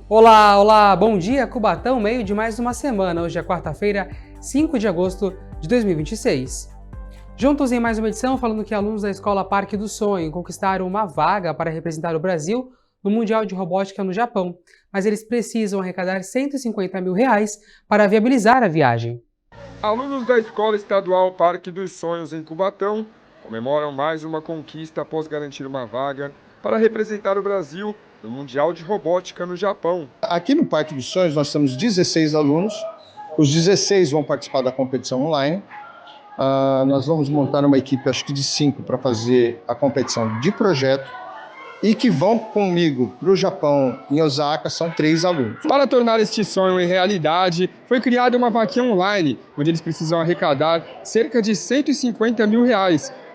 Olá, olá, bom dia Cubatão, meio de mais uma semana. Hoje é quarta-feira, 5 de agosto de 2026. Juntos em mais uma edição, falando que alunos da Escola Parque do Sonho conquistaram uma vaga para representar o Brasil no Mundial de Robótica no Japão, mas eles precisam arrecadar R$ 150 mil para viabilizar a viagem. Alunos da Escola Estadual Parque dos Sonhos em Cubatão comemoram mais uma conquista após garantir uma vaga para representar o Brasil no Mundial de Robótica no Japão. Aqui no Parque dos Sonhos nós temos 16 alunos, os 16 vão participar da competição online. Nós vamos montar uma equipe, acho que de 5, para fazer a competição de projeto, e que vão comigo para o Japão, em Osaka, são 3 alunos. Para tornar este sonho em realidade, foi criada uma vaquinha online, onde eles precisam arrecadar cerca de R$ 150 mil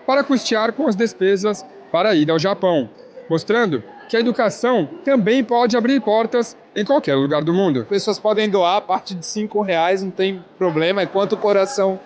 para custear com as despesas para ir ao Japão, mostrando que a educação também pode abrir portas em qualquer lugar do mundo. Pessoas podem doar a partir de R$ 5, não tem problema, enquanto o coração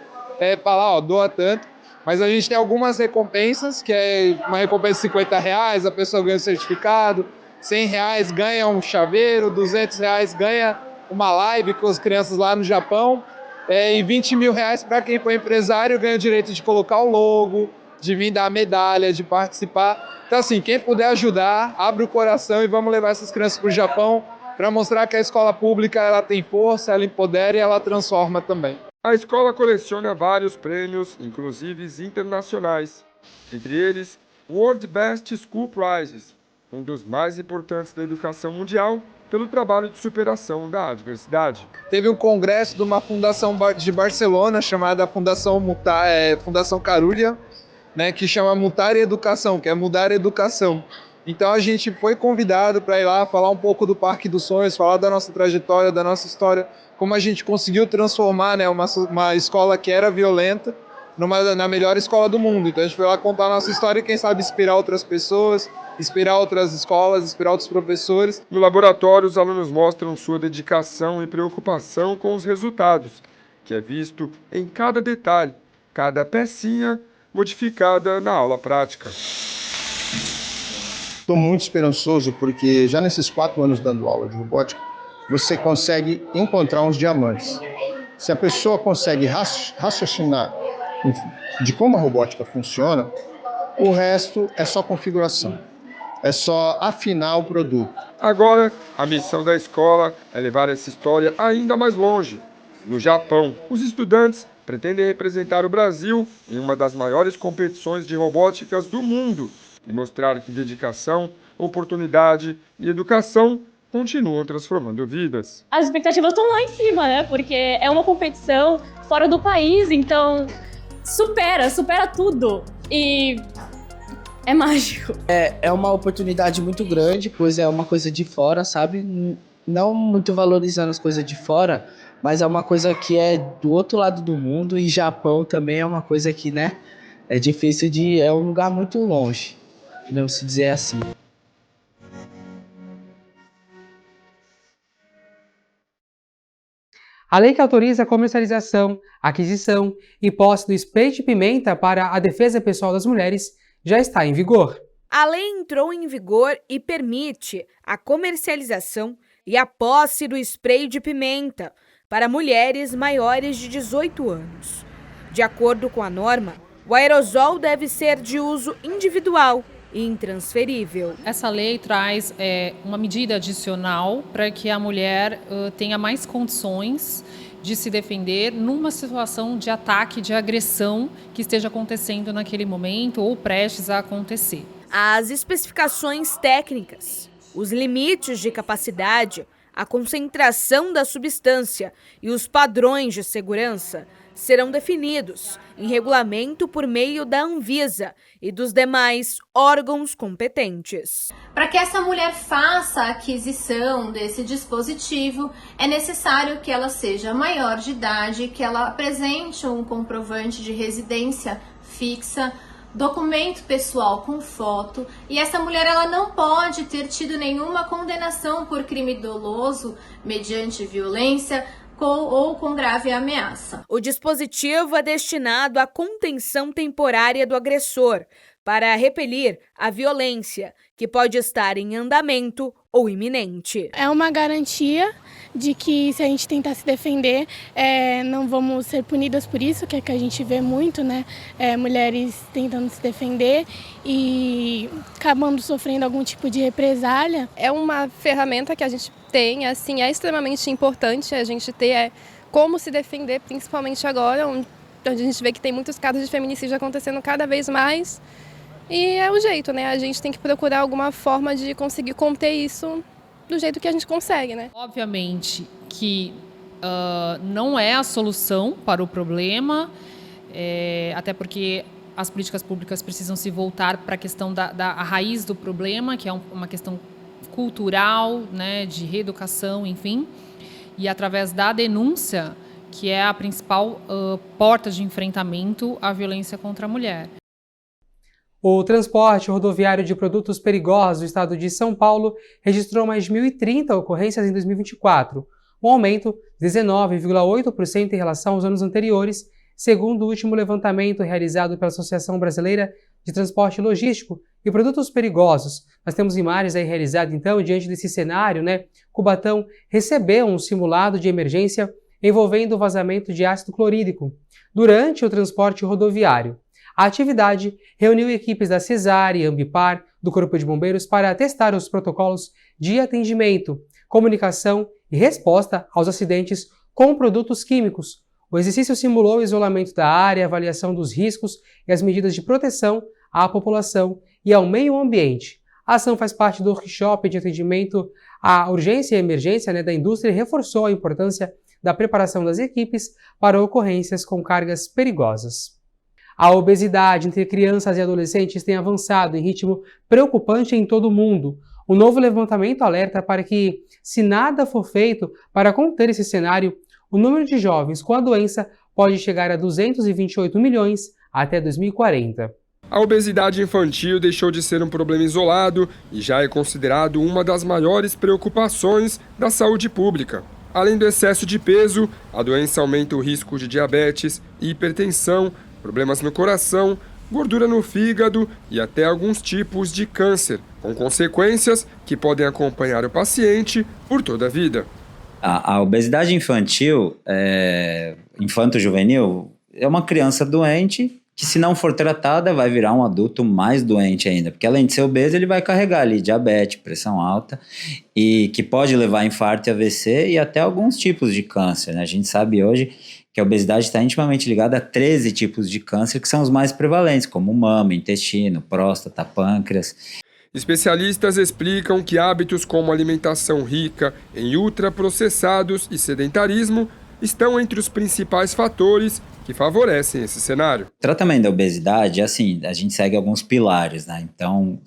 falar, doa tanto. Mas a gente tem algumas recompensas, que é uma recompensa de R$ 50, a pessoa ganha um certificado, R$ 100 ganha um chaveiro, R$ 200 ganha uma live com as crianças lá no Japão, e R$ 20 mil para quem for empresário ganha o direito de colocar o logo, de vir dar a medalha, de participar. Então assim, quem puder ajudar, abre o coração e vamos levar essas crianças para o Japão para mostrar que a escola pública ela tem força, ela empodera e ela transforma também. A escola coleciona vários prêmios, inclusive internacionais, entre eles o World Best School Prizes, um dos mais importantes da educação mundial, pelo trabalho de superação da adversidade. Teve um congresso de uma fundação de Barcelona chamada Fundação Carulla, que chama Mutar Educação, que é mudar a educação. Então a gente foi convidado para ir lá falar um pouco do Parque dos Sonhos, falar da nossa trajetória, da nossa história, como a gente conseguiu transformar uma escola que era violenta na melhor escola do mundo. Então a gente foi lá contar a nossa história e quem sabe inspirar outras pessoas, inspirar outras escolas, inspirar outros professores. No laboratório, os alunos mostram sua dedicação e preocupação com os resultados, que é visto em cada detalhe, cada pecinha modificada na aula prática. Estou muito esperançoso porque já nesses 4 anos dando aula de robótica, você consegue encontrar uns diamantes. Se a pessoa consegue raciocinar de como a robótica funciona, o resto é só configuração, é só afinar o produto. Agora, a missão da escola é levar essa história ainda mais longe. No Japão, os estudantes pretendem representar o Brasil em uma das maiores competições de robóticas do mundo e mostrar que dedicação, oportunidade e educação continuam transformando vidas. As expectativas estão lá em cima, né? Porque é uma competição fora do país, então supera tudo. E é mágico. É uma oportunidade muito grande, pois é uma coisa de fora, sabe? Não muito valorizando as coisas de fora, mas é uma coisa que é do outro lado do mundo, e Japão também é uma coisa que, né? É difícil é um lugar muito longe, não se dizer assim. A lei que autoriza a comercialização, aquisição e posse do spray de pimenta para a defesa pessoal das mulheres já está em vigor. A lei entrou em vigor e permite a comercialização e a posse do spray de pimenta para mulheres maiores de 18 anos. De acordo com a norma, o aerosol deve ser de uso individual e intransferível. Essa lei traz uma medida adicional para que a mulher tenha mais condições de se defender numa situação de ataque, de agressão que esteja acontecendo naquele momento ou prestes a acontecer. As especificações técnicas, os limites de capacidade, a concentração da substância e os padrões de segurança serão definidos em regulamento por meio da Anvisa e dos demais órgãos competentes. Para que essa mulher faça a aquisição desse dispositivo, é necessário que ela seja maior de idade, que ela apresente um comprovante de residência fixa, documento pessoal com foto, e essa mulher ela não pode ter tido nenhuma condenação por crime doloso mediante violência ou com grave ameaça. O dispositivo é destinado à contenção temporária do agressor, para repelir a violência, que pode estar em andamento ou iminente. É uma garantia de que se a gente tentar se defender, não vamos ser punidas por isso, que é que a gente vê muito, né? Mulheres tentando se defender e acabando sofrendo algum tipo de represália. É uma ferramenta que a gente tem, assim, é extremamente importante a gente ter como se defender, principalmente agora, onde a gente vê que tem muitos casos de feminicídio acontecendo cada vez mais. E é o jeito, né? A gente tem que procurar alguma forma de conseguir conter isso do jeito que a gente consegue, né? Obviamente que não é a solução para o problema, até porque as políticas públicas precisam se voltar para a questão da raiz do problema, que é uma questão cultural, né, de reeducação, enfim, e através da denúncia, que é a principal porta de enfrentamento à violência contra a mulher. O transporte rodoviário de produtos perigosos do estado de São Paulo registrou mais de 1.030 ocorrências em 2024, um aumento de 19,8% em relação aos anos anteriores, segundo o último levantamento realizado pela Associação Brasileira de Transporte Logístico e Produtos Perigosos. Nós temos imagens aí realizadas, então, diante desse cenário, né? Cubatão recebeu um simulado de emergência envolvendo o vazamento de ácido clorídrico durante o transporte rodoviário. A atividade reuniu equipes da CESAR e Ambipar, do Corpo de Bombeiros, para testar os protocolos de atendimento, comunicação e resposta aos acidentes com produtos químicos. O exercício simulou o isolamento da área, avaliação dos riscos e as medidas de proteção à população e ao meio ambiente. A ação faz parte do workshop de atendimento à urgência e emergência, da indústria e reforçou a importância da preparação das equipes para ocorrências com cargas perigosas. A obesidade entre crianças e adolescentes tem avançado em ritmo preocupante em todo o mundo. Um novo levantamento alerta para que, se nada for feito para conter esse cenário, o número de jovens com a doença pode chegar a 228 milhões até 2040. A obesidade infantil deixou de ser um problema isolado e já é considerado uma das maiores preocupações da saúde pública. Além do excesso de peso, a doença aumenta o risco de diabetes, hipertensão, problemas no coração, gordura no fígado e até alguns tipos de câncer, com consequências que podem acompanhar o paciente por toda a vida. A obesidade infantil, infanto-juvenil, é uma criança doente que, se não for tratada, vai virar um adulto mais doente ainda, porque além de ser obeso, ele vai carregar ali diabetes, pressão alta, e que pode levar a infarto e AVC e até alguns tipos de câncer, né? A gente sabe hoje que a obesidade está intimamente ligada a 13 tipos de câncer, que são os mais prevalentes, como mama, intestino, próstata, pâncreas. Especialistas explicam que hábitos como alimentação rica em ultraprocessados e sedentarismo estão entre os principais fatores que favorecem esse cenário. O tratamento da obesidade, assim, a gente segue alguns pilares, né? Então,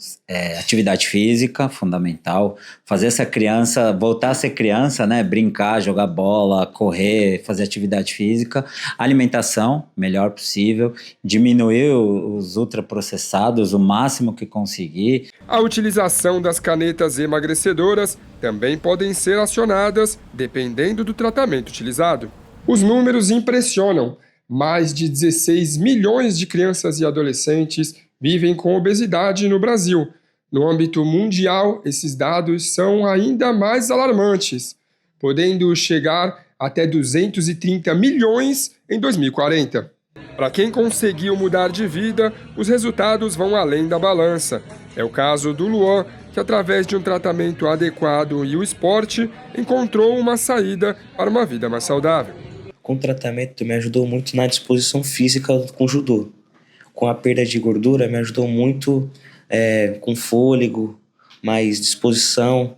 atividade física, fundamental. Fazer essa criança, voltar a ser criança, né? Brincar, jogar bola, correr, fazer atividade física. Alimentação, melhor possível. Diminuir os ultraprocessados o máximo que conseguir. A utilização das canetas emagrecedoras também podem ser acionadas, dependendo do tratamento utilizado. Os números impressionam. Mais de 16 milhões de crianças e adolescentes vivem com obesidade no Brasil. No âmbito mundial, esses dados são ainda mais alarmantes, podendo chegar até 230 milhões em 2040. Para quem conseguiu mudar de vida, os resultados vão além da balança. É o caso do Luan, que através de um tratamento adequado e o esporte, encontrou uma saída para uma vida mais saudável. Com o tratamento me ajudou muito na disposição física com o judô. Com a perda de gordura me ajudou muito com fôlego, mais disposição.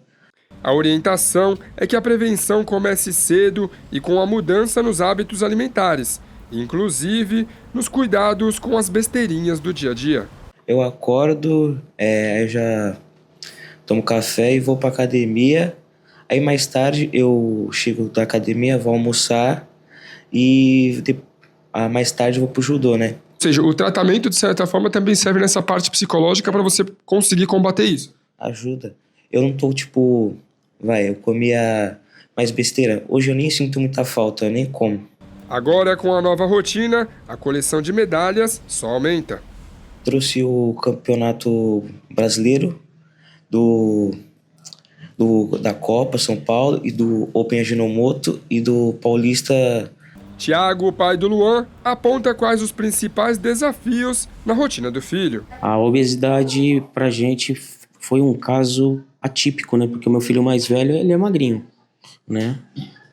A orientação é que a prevenção comece cedo e com a mudança nos hábitos alimentares, inclusive nos cuidados com as besteirinhas do dia a dia. Eu acordo, já tomo café e vou para academia. Aí mais tarde eu chego da academia, vou almoçar. E mais tarde eu vou pro judô, né? Ou seja, o tratamento, de certa forma, também serve nessa parte psicológica para você conseguir combater isso. Ajuda. Eu não tô, eu comia mais besteira. Hoje eu nem sinto muita falta, eu nem como. Agora, com a nova rotina, a coleção de medalhas só aumenta. Trouxe o campeonato brasileiro do da Copa São Paulo e do Open Ajinomoto e do Paulista. Tiago, o pai do Luan, aponta quais os principais desafios na rotina do filho. A obesidade pra gente foi um caso atípico, né? Porque o meu filho mais velho, ele é magrinho, né?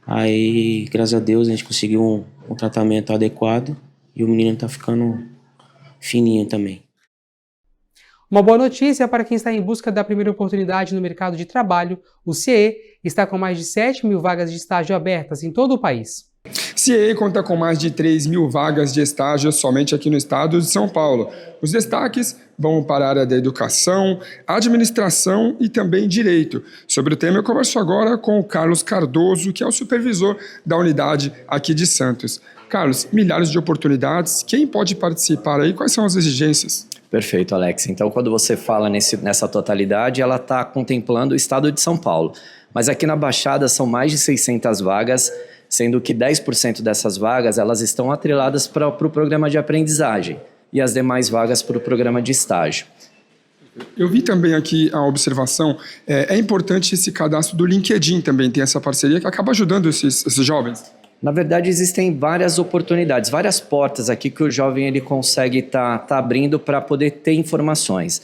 Aí, graças a Deus, a gente conseguiu um tratamento adequado e o menino tá ficando fininho também. Uma boa notícia para quem está em busca da primeira oportunidade no mercado de trabalho, o CIE está com mais de 7 mil vagas de estágio abertas em todo o país. CIE conta com mais de 3 mil vagas de estágio somente aqui no estado de São Paulo. Os destaques vão para a área da educação, administração e também direito. Sobre o tema eu converso agora com o Carlos Cardoso, que é o supervisor da unidade aqui de Santos. Carlos, milhares de oportunidades, quem pode participar aí? Quais são as exigências? Perfeito, Alex. Então, quando você fala nessa totalidade, ela está contemplando o estado de São Paulo. Mas aqui na Baixada são mais de 600 vagas, sendo que 10% dessas vagas elas estão atreladas para o programa de aprendizagem e as demais vagas para o programa de estágio. Eu vi também aqui a observação, é importante esse cadastro do LinkedIn também, tem essa parceria que acaba ajudando esses jovens. Na verdade, existem várias oportunidades, várias portas aqui que o jovem ele consegue tá abrindo para poder ter informações.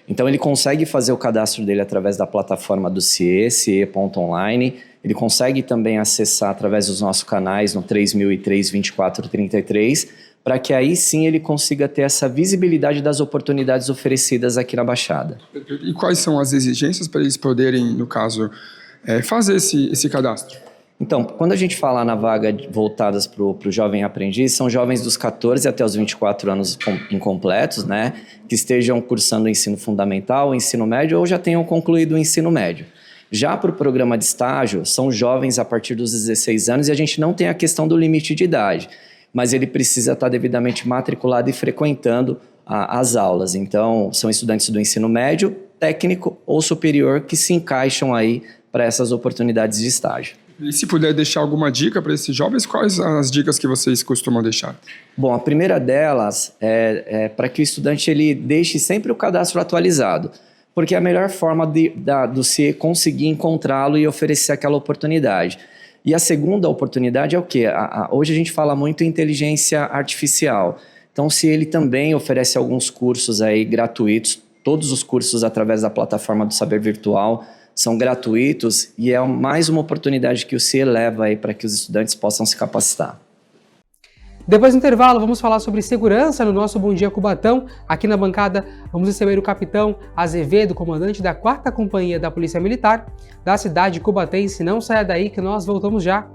Então, ele consegue fazer o cadastro dele através da plataforma do CIE, cie.online. Ele consegue também acessar através dos nossos canais no 3003-2433, para que aí sim ele consiga ter essa visibilidade das oportunidades oferecidas aqui na Baixada. E quais são as exigências para eles poderem, no caso, fazer esse cadastro? Então, quando a gente fala na vaga voltadas para o jovem aprendiz, são jovens dos 14 até os 24 anos incompletos, né, que estejam cursando o ensino fundamental, o ensino médio ou já tenham concluído o ensino médio. Já para o programa de estágio, são jovens a partir dos 16 anos e a gente não tem a questão do limite de idade, mas ele precisa estar devidamente matriculado e frequentando as aulas. Então, são estudantes do ensino médio, técnico ou superior que se encaixam aí para essas oportunidades de estágio. E se puder deixar alguma dica para esses jovens, quais as dicas que vocês costumam deixar? Bom, a primeira delas é para que o estudante ele deixe sempre o cadastro atualizado, porque é a melhor forma do CIE conseguir encontrá-lo e oferecer aquela oportunidade. E a segunda oportunidade é o quê? Hoje a gente fala muito em inteligência artificial. Então, se ele também oferece alguns cursos aí gratuitos, todos os cursos através da plataforma do Saber Virtual são gratuitos e é mais uma oportunidade que o CIE leva aí para que os estudantes possam se capacitar. Depois do intervalo, vamos falar sobre segurança no nosso Bom Dia Cubatão. Aqui na bancada, vamos receber o capitão Azevedo, comandante da 4ª Companhia da Polícia Militar da cidade cubatense. Não saia daí que nós voltamos já.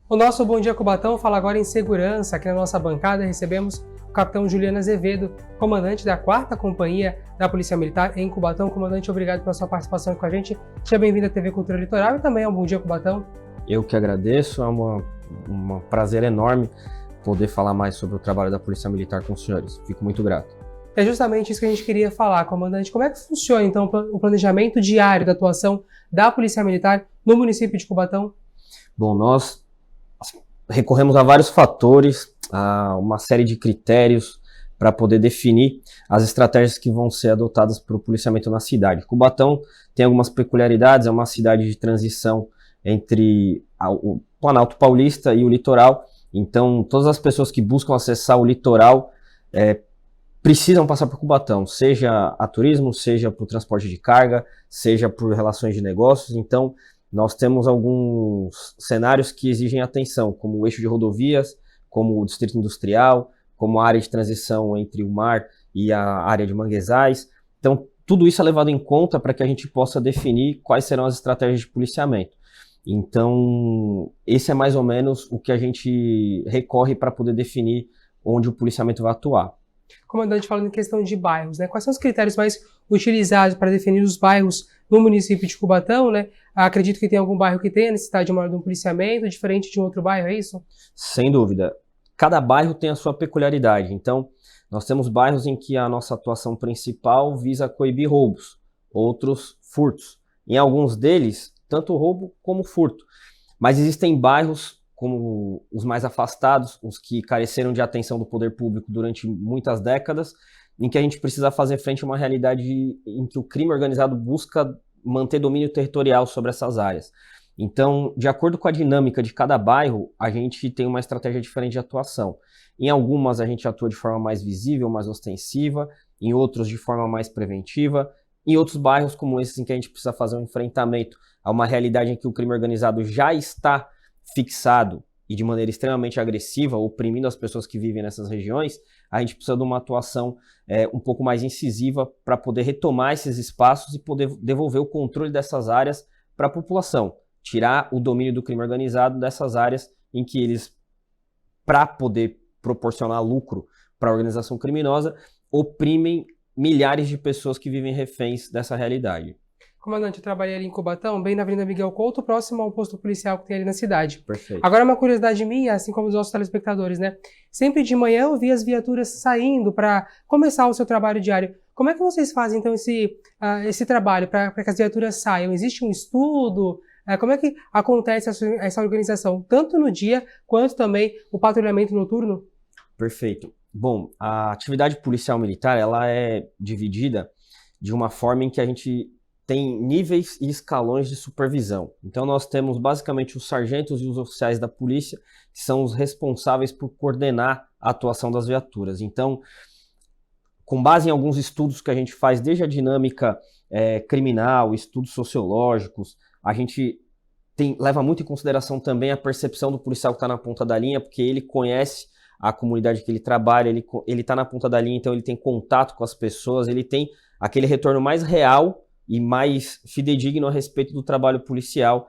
O nosso Bom Dia Cubatão fala agora em segurança. Aqui na nossa bancada recebemos o capitão Juliano Azevedo, comandante da 4ª Companhia da Polícia Militar em Cubatão. Comandante, obrigado pela sua participação aqui com a gente. Seja bem-vindo à TV Cultura Litoral e também ao Bom Dia Cubatão. Eu que agradeço, é um prazer enorme poder falar mais sobre o trabalho da Polícia Militar com os senhores. Fico muito grato. É justamente isso que a gente queria falar, comandante. Como é que funciona, então, o planejamento diário da atuação da Polícia Militar no município de Cubatão? Bom, nós recorremos a vários fatores, a uma série de critérios para poder definir as estratégias que vão ser adotadas para o policiamento na cidade. Cubatão tem algumas peculiaridades, é uma cidade de transição entre o Planalto Paulista e o litoral, então todas as pessoas que buscam acessar o litoral precisam passar por Cubatão, seja a turismo, seja por transporte de carga, seja por relações de negócios. Então nós temos alguns cenários que exigem atenção, como o eixo de rodovias, como o distrito industrial, como a área de transição entre o mar e a área de manguezais. Então, tudo isso é levado em conta para que a gente possa definir quais serão as estratégias de policiamento. Então, esse é mais ou menos o que a gente recorre para poder definir onde o policiamento vai atuar. Comandante, falando em questão de bairros, né? Quais são os critérios mais utilizados para definir os bairros no município de Cubatão, né? Acredito que tem algum bairro que tenha necessidade maior de um policiamento, diferente de um outro bairro, é isso? Sem dúvida. Cada bairro tem a sua peculiaridade. Então, nós temos bairros em que a nossa atuação principal visa coibir roubos, outros furtos. Em alguns deles, tanto roubo como furto. Mas existem bairros como os mais afastados, os que careceram de atenção do poder público durante muitas décadas, em que a gente precisa fazer frente a uma realidade em que o crime organizado busca manter domínio territorial sobre essas áreas. Então, de acordo com a dinâmica de cada bairro, a gente tem uma estratégia diferente de atuação. Em algumas a gente atua de forma mais visível, mais ostensiva, em outros de forma mais preventiva, em outros bairros como esses em que a gente precisa fazer um enfrentamento a uma realidade em que o crime organizado já está fixado e de maneira extremamente agressiva, oprimindo as pessoas que vivem nessas regiões, a gente precisa de uma atuação um pouco mais incisiva para poder retomar esses espaços e poder devolver o controle dessas áreas para a população, tirar o domínio do crime organizado dessas áreas em que eles, para poder proporcionar lucro para a organização criminosa, oprimem milhares de pessoas que vivem reféns dessa realidade. Comandante, eu trabalhei ali em Cubatão, bem na Avenida Miguel Couto, próximo ao posto policial que tem ali na cidade. Perfeito. Agora, uma curiosidade minha, assim como dos nossos telespectadores, né? Sempre de manhã eu vi as viaturas saindo para começar o seu trabalho diário. Como é que vocês fazem, então, esse trabalho para que as viaturas saiam? Existe um estudo? Como é que acontece essa organização, tanto no dia quanto também o patrulhamento noturno? Perfeito. Bom, a atividade policial militar, ela é dividida de uma forma em que a gente tem níveis e escalões de supervisão. Então nós temos basicamente os sargentos e os oficiais da polícia, que são os responsáveis por coordenar a atuação das viaturas. Então, com base em alguns estudos que a gente faz, desde a dinâmica criminal, estudos sociológicos, a gente leva muito em consideração também a percepção do policial que está na ponta da linha, porque ele conhece a comunidade que ele trabalha, ele está na ponta da linha, então ele tem contato com as pessoas, ele tem aquele retorno mais real e mais fidedigno a respeito do trabalho policial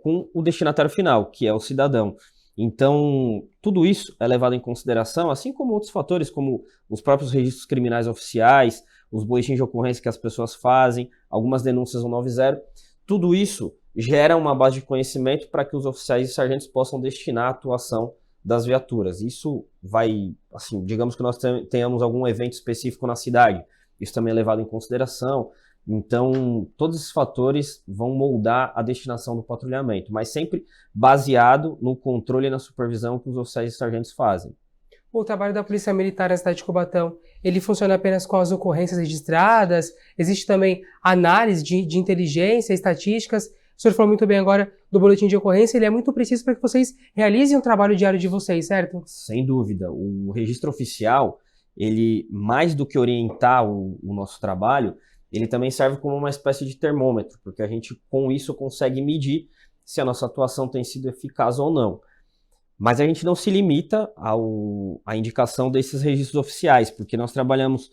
com o destinatário final, que é o cidadão. Então, tudo isso é levado em consideração, assim como outros fatores, como os próprios registros criminais oficiais, os boletins de ocorrência que as pessoas fazem, algumas denúncias 190, tudo isso gera uma base de conhecimento para que os oficiais e sargentos possam destinar a atuação das viaturas. Isso vai, assim, digamos que nós tenhamos algum evento específico na cidade, isso também é levado em consideração. Então, todos esses fatores vão moldar a destinação do patrulhamento, mas sempre baseado no controle e na supervisão que os oficiais e sargentos fazem. O trabalho da Polícia Militar na cidade de Cubatão, ele funciona apenas com as ocorrências registradas? Existe também análise de inteligência, estatísticas? O senhor falou muito bem agora do boletim de ocorrência, ele é muito preciso para que vocês realizem o trabalho diário de vocês, certo? Sem dúvida. O registro oficial, ele, mais do que orientar o nosso trabalho, ele também serve como uma espécie de termômetro, porque a gente, com isso, consegue medir se a nossa atuação tem sido eficaz ou não. Mas a gente não se limita à indicação desses registros oficiais, porque nós trabalhamos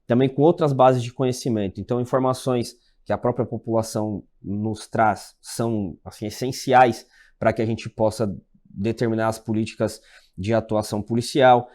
também com outras bases de conhecimento. Então, informações que a própria população nos traz são, assim, essenciais para que a gente possa determinar as políticas de atuação policial.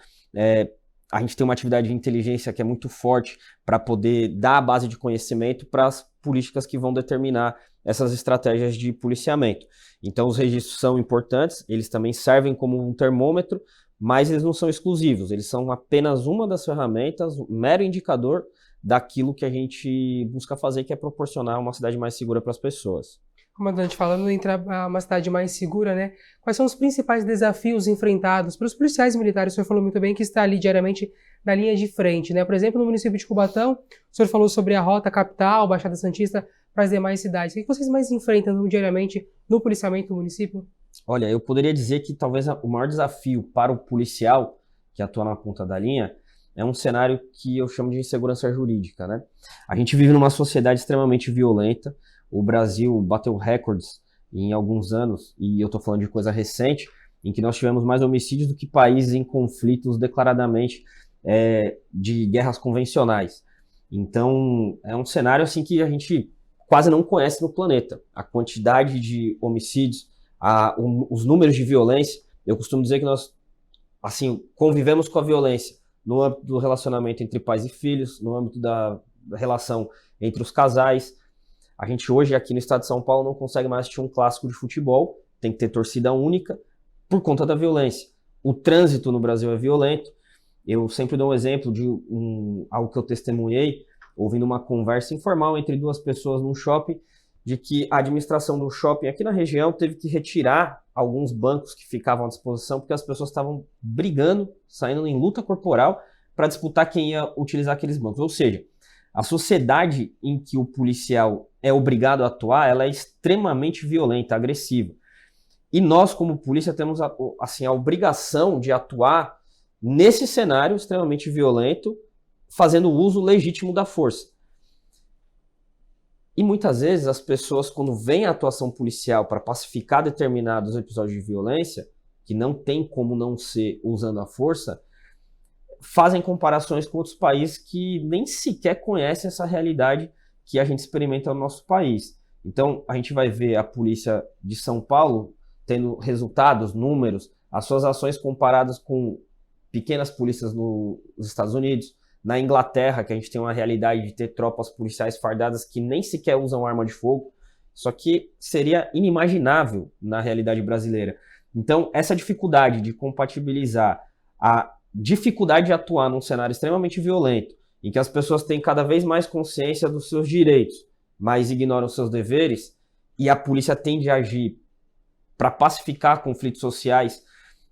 A gente tem uma atividade de inteligência que é muito forte para poder dar a base de conhecimento para as políticas que vão determinar essas estratégias de policiamento. Então, os registros são importantes, eles também servem como um termômetro, mas eles não são exclusivos, eles são apenas uma das ferramentas, um mero indicador daquilo que a gente busca fazer, que é proporcionar uma cidade mais segura para as pessoas. Comandante, falando em uma cidade mais segura, né? Quais são os principais desafios enfrentados pelos policiais militares? O senhor falou muito bem que está ali diariamente na linha de frente, né? Por exemplo, no município de Cubatão, o senhor falou sobre a rota capital, Baixada Santista, para as demais cidades. O que vocês mais enfrentam diariamente no policiamento do município? Olha, eu poderia dizer que talvez o maior desafio para o policial que atua na ponta da linha é um cenário que eu chamo de insegurança jurídica, né? A gente vive numa sociedade extremamente violenta. O Brasil bateu recordes em alguns anos, e eu estou falando de coisa recente, em que nós tivemos mais homicídios do que países em conflitos declaradamente de guerras convencionais. Então, é um cenário assim que a gente quase não conhece no planeta. A quantidade de homicídios, os números de violência. Eu costumo dizer que nós, assim, convivemos com a violência no âmbito do relacionamento entre pais e filhos, no âmbito da relação entre os casais. A gente hoje aqui no estado de São Paulo não consegue mais assistir um clássico de futebol, tem que ter torcida única por conta da violência. O trânsito no Brasil é violento. Eu sempre dou um exemplo de algo que eu testemunhei, ouvindo uma conversa informal entre duas pessoas num shopping, de que a administração do shopping aqui na região teve que retirar alguns bancos que ficavam à disposição porque as pessoas estavam brigando, saindo em luta corporal para disputar quem ia utilizar aqueles bancos. Ou seja, a sociedade em que o policial é obrigado a atuar, ela é extremamente violenta, agressiva. E nós, como polícia, temos assim, a obrigação de atuar nesse cenário extremamente violento, fazendo uso legítimo da força. E muitas vezes as pessoas, quando veem a atuação policial para pacificar determinados episódios de violência, que não tem como não ser usando a força, fazem comparações com outros países que nem sequer conhecem essa realidade que a gente experimenta no nosso país. Então, a gente vai ver a polícia de São Paulo tendo resultados, números, as suas ações comparadas com pequenas polícias nos Estados Unidos, na Inglaterra, que a gente tem uma realidade de ter tropas policiais fardadas que nem sequer usam arma de fogo, só que seria inimaginável na realidade brasileira. Então, essa dificuldade de compatibilizar a dificuldade de atuar num cenário extremamente violento, em que as pessoas têm cada vez mais consciência dos seus direitos, mas ignoram seus deveres, e a polícia tende a agir para pacificar conflitos sociais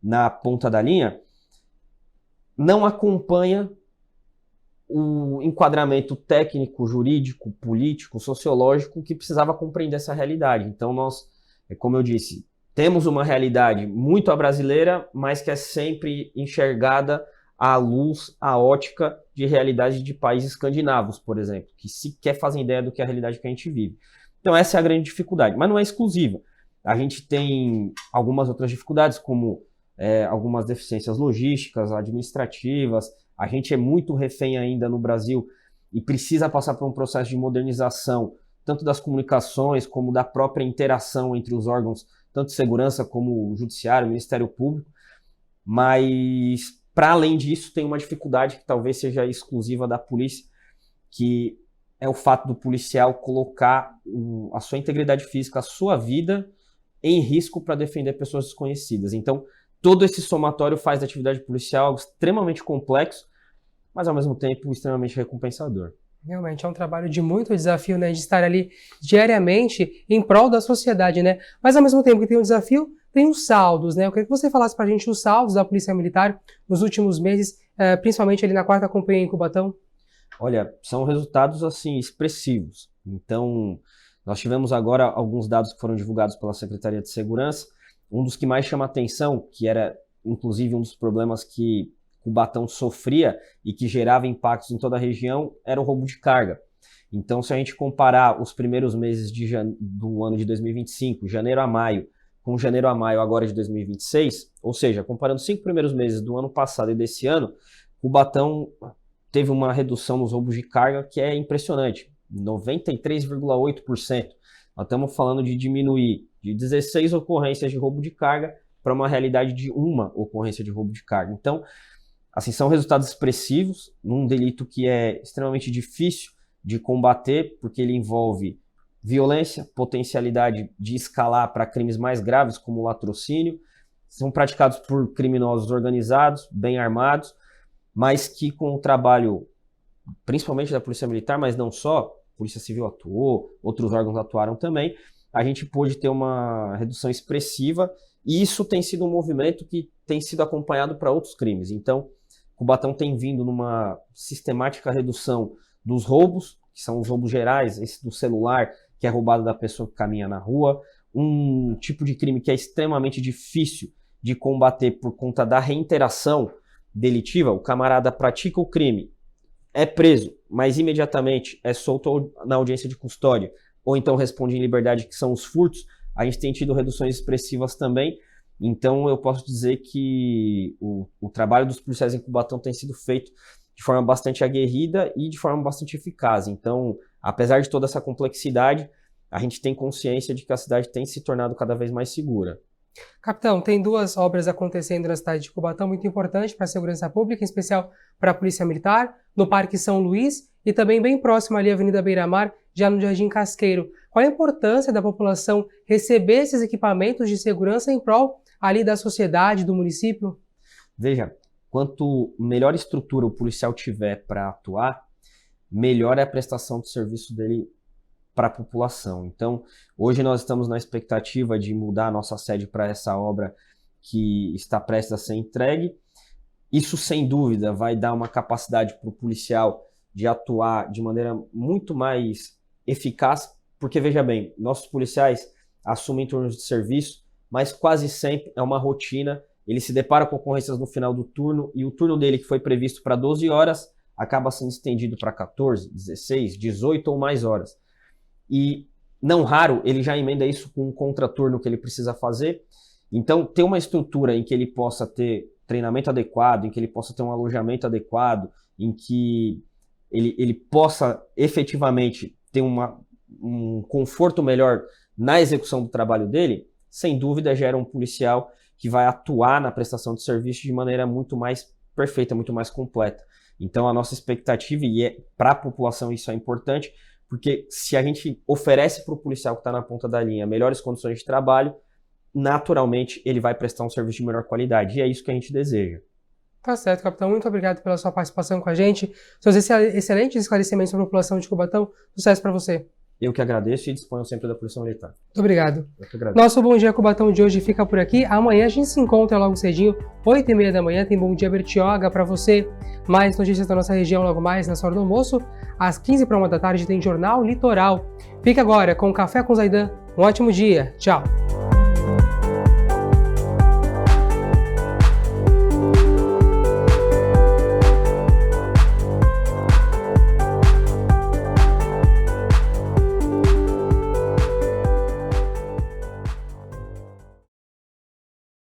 na ponta da linha, não acompanha o enquadramento técnico, jurídico, político, sociológico que precisava compreender essa realidade. Então nós, como eu disse, temos uma realidade muito brasileira, mas que é sempre enxergada à luz, à ótica de realidade de países escandinavos, por exemplo, que sequer fazem ideia do que é a realidade que a gente vive. Então essa é a grande dificuldade, mas não é exclusiva. A gente tem algumas outras dificuldades, como algumas deficiências logísticas, administrativas. A gente é muito refém ainda no Brasil e precisa passar por um processo de modernização, tanto das comunicações como da própria interação entre os órgãos, tanto de segurança como o Judiciário, o Ministério Público. Mas, para além disso, tem uma dificuldade que talvez seja exclusiva da polícia, que é o fato do policial colocar a sua integridade física, a sua vida, em risco para defender pessoas desconhecidas. Então, todo esse somatório faz da atividade policial algo extremamente complexo, mas ao mesmo tempo extremamente recompensador. Realmente é um trabalho de muito desafio, né, de estar ali diariamente em prol da sociedade, né? Mas ao mesmo tempo que tem um desafio, tem os saldos, né? Eu queria que você falasse pra gente os saldos da Polícia Militar nos últimos meses, principalmente ali na 4ª Companhia em Cubatão. Olha, são resultados assim expressivos. Então, nós tivemos agora alguns dados que foram divulgados pela Secretaria de Segurança. Um dos que mais chama atenção, que era inclusive um dos problemas que Cubatão sofria e que gerava impactos em toda a região, era o roubo de carga. Então, se a gente comparar os primeiros meses do ano de 2025, janeiro a maio, com janeiro a maio agora de 2026, ou seja, comparando os 5 primeiros meses do ano passado e desse ano, Cubatão teve uma redução nos roubos de carga que é impressionante, 93,8%. Nós estamos falando de diminuir de 16 ocorrências de roubo de carga para uma realidade de 1 ocorrência de roubo de carga. Então, assim, são resultados expressivos num delito que é extremamente difícil de combater, porque ele envolve violência, potencialidade de escalar para crimes mais graves, como o latrocínio, são praticados por criminosos organizados, bem armados, mas que com o trabalho, principalmente da Polícia Militar, mas não só, a Polícia Civil atuou, outros órgãos atuaram também, a gente pôde ter uma redução expressiva, e isso tem sido um movimento que tem sido acompanhado para outros crimes. Então, Cubatão tem vindo numa sistemática redução dos roubos, que são os roubos gerais, esse do celular, que é roubado da pessoa que caminha na rua, um tipo de crime que é extremamente difícil de combater por conta da reiteração delitiva. O camarada pratica o crime, é preso, mas imediatamente é solto na audiência de custódia, ou então responde em liberdade, que são os furtos. A gente tem tido reduções expressivas também. Então eu posso dizer que o trabalho dos policiais em Cubatão tem sido feito de forma bastante aguerrida e de forma bastante eficaz. Então, apesar de toda essa complexidade, a gente tem consciência de que a cidade tem se tornado cada vez mais segura. Capitão, tem 2 obras acontecendo na cidade de Cubatão muito importantes para a segurança pública, em especial para a Polícia Militar, no Parque São Luís e também bem próximo ali à Avenida Beira-Mar, já no Jardim Casqueiro. Qual a importância da população receber esses equipamentos de segurança em prol ali da sociedade, do município? Veja, quanto melhor estrutura o policial tiver para atuar, melhor é a prestação de serviço dele para a população. Então, hoje nós estamos na expectativa de mudar a nossa sede para essa obra que está prestes a ser entregue. Isso, sem dúvida, vai dar uma capacidade para o policial de atuar de maneira muito mais eficaz, porque, veja bem, nossos policiais assumem turnos de serviço, mas quase sempre é uma rotina. Ele se depara com ocorrências no final do turno e o turno dele, que foi previsto para 12 horas, acaba sendo estendido para 14, 16, 18 ou mais horas. E, não raro, ele já emenda isso com um contraturno que ele precisa fazer. Então, ter uma estrutura em que ele possa ter treinamento adequado, em que ele possa ter um alojamento adequado, em que ele possa efetivamente ter um conforto melhor na execução do trabalho dele, sem dúvida gera um policial que vai atuar na prestação de serviço de maneira muito mais perfeita, muito mais completa. Então a nossa expectativa, e para a população isso é importante, porque se a gente oferece para o policial que está na ponta da linha melhores condições de trabalho, naturalmente ele vai prestar um serviço de melhor qualidade, e é isso que a gente deseja. Tá certo, capitão. Muito obrigado pela sua participação com a gente. Seus excelentes esclarecimentos para a população de Cubatão. Sucesso para você. Eu que agradeço e disponho sempre da Polícia Militar. Muito obrigado. Eu que agradeço. Nosso Bom Dia Cubatão de hoje fica por aqui. Amanhã a gente se encontra logo cedinho, 8h30 da manhã. Tem Bom Dia Bertioga para você. Mais notícias da nossa região logo mais nessa hora do almoço. Às 15h para 1 da tarde tem Jornal Litoral. Fique agora com o Café com Zaidan. Um ótimo dia. Tchau.